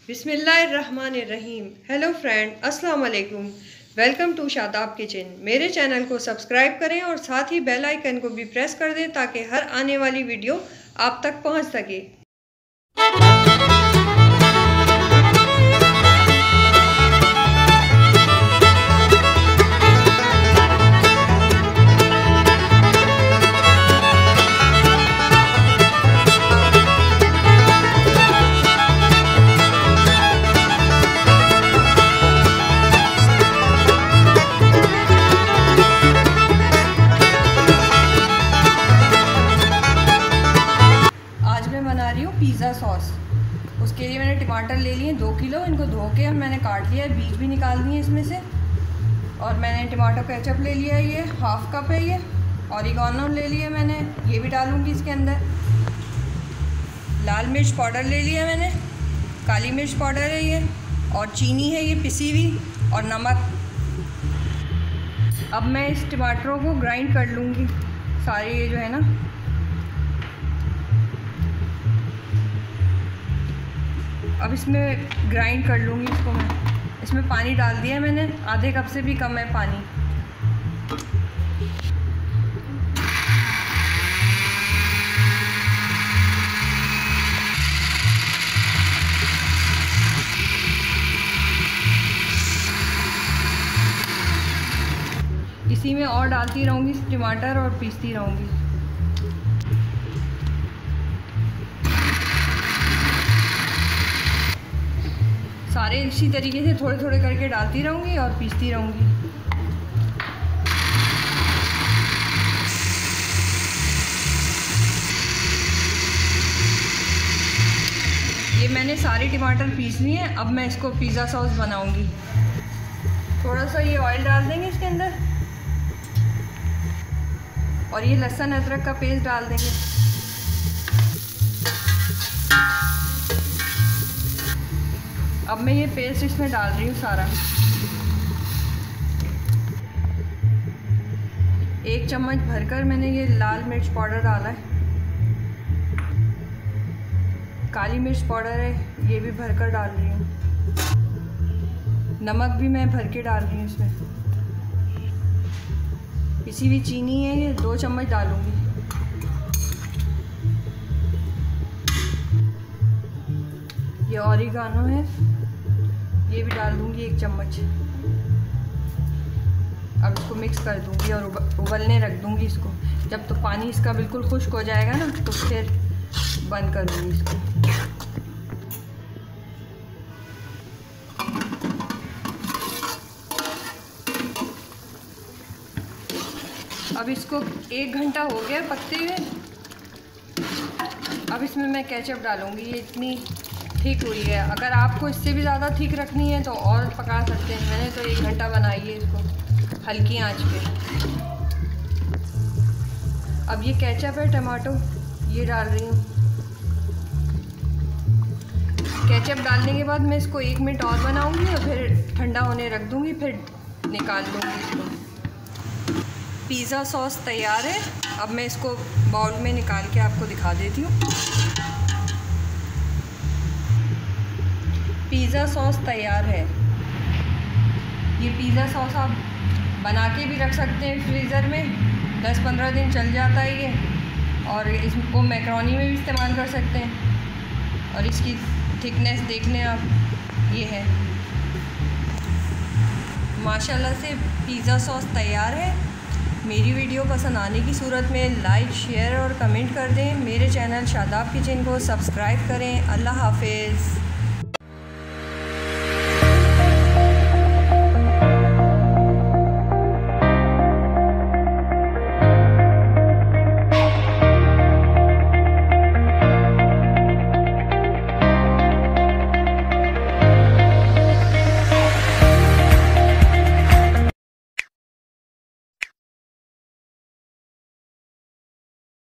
बिस्मिल्लाहिर्रहमानिर्रहीम। Hello friend, अस्सलाम वालेकुम। Welcome to Shadab kitchen. मेरे चैनल को सब्सक्राइब करें और साथ ही बेल आइकन को भी प्रेस कर दें ताकि हर आने वाली वीडियो आप तक पहुंच सके। बना रही हूँ पिज़्ज़ा सॉस। उसके लिए मैंने टमाटर ले लिए 2 किलो। इनको धो के मैंने काट लिया है, बीज भी निकाल दिए इसमें से। और मैंने टमाटो केचप ले लिया है, ये 1/2 कप है। ये ऑरिगेनो ले लिया मैंने, ये भी डालूँगी इसके अंदर। लाल मिर्च पाउडर ले लिया मैंने, काली मिर्च पाउडर है ये, और चीनी है ये पिसी हुई, और नमक। अब मैं इस टमाटरों को ग्राइंड कर लूँगी सारे, ये जो है ना। अब इसमें ग्राइंड कर लूँगी इसको मैं। इसमें पानी डाल दिया मैंने, आधे कप से भी कम है पानी। इसी में और डालती रहूँगी टमाटर और पीसती रहूँगी। सारे इसी तरीके से थोड़े थोड़े करके डालती रहूँगी और पीसती रहूँगी। ये मैंने सारे टमाटर पीस लिए हैं। अब मैं इसको पिज़्ज़ा सॉस बनाऊँगी। थोड़ा सा ये ऑयल डाल देंगे इसके अंदर, और ये लहसुन अदरक का पेस्ट डाल देंगे। अब मैं ये पेस्ट इसमें डाल रही हूँ सारा। 1 चम्मच भरकर मैंने ये लाल मिर्च पाउडर डाला है। काली मिर्च पाउडर है, ये भी भरकर डाल रही हूँ। नमक भी मैं भर के डाल रही हूँ इसमें। पिसी हुई चीनी है, ये 2 चम्मच डालूँगी। ये ऑरिगेनो है, ये भी डाल दूँगी 1 चम्मच। अब इसको मिक्स कर दूँगी और उबलने रख दूँगी इसको। जब तो पानी इसका बिल्कुल खुश्क हो जाएगा ना, तो फिर बंद कर दूँगी इसको। अब इसको 1 घंटा हो गया पकते हुए। अब इसमें मैं केचप डालूँगी। ये इतनी ठीक हुई है। अगर आपको इससे भी ज़्यादा ठीक रखनी है तो और पका सकते हैं। मैंने तो 1 घंटा बनाई है इसको हल्की आंच पे। अब ये केचप है, टमाटो, ये डाल रही हूँ। केचप डालने के बाद मैं इसको 1 मिनट और बनाऊँगी और फिर ठंडा होने रख दूँगी, फिर निकाल लूँगी इसको। पिज़्ज़ा सॉस तैयार है। अब मैं इसको बाउल में निकाल के आपको दिखा देती हूँ। पिज़्ज़ा सॉस तैयार है। ये पिज़्ज़ा सॉस आप बना के भी रख सकते हैं फ्रीज़र में, 10-15 दिन चल जाता है ये। और इसको मैकरोनी में भी इस्तेमाल कर सकते हैं। और इसकी थिकनेस देख लें आप, ये है। माशाल्लाह से पिज़्ज़ा सॉस तैयार है। मेरी वीडियो पसंद आने की सूरत में लाइक, शेयर और कमेंट कर दें। मेरे चैनल शादाब किचन को सब्सक्राइब करें। अल्लाह हाफिज़।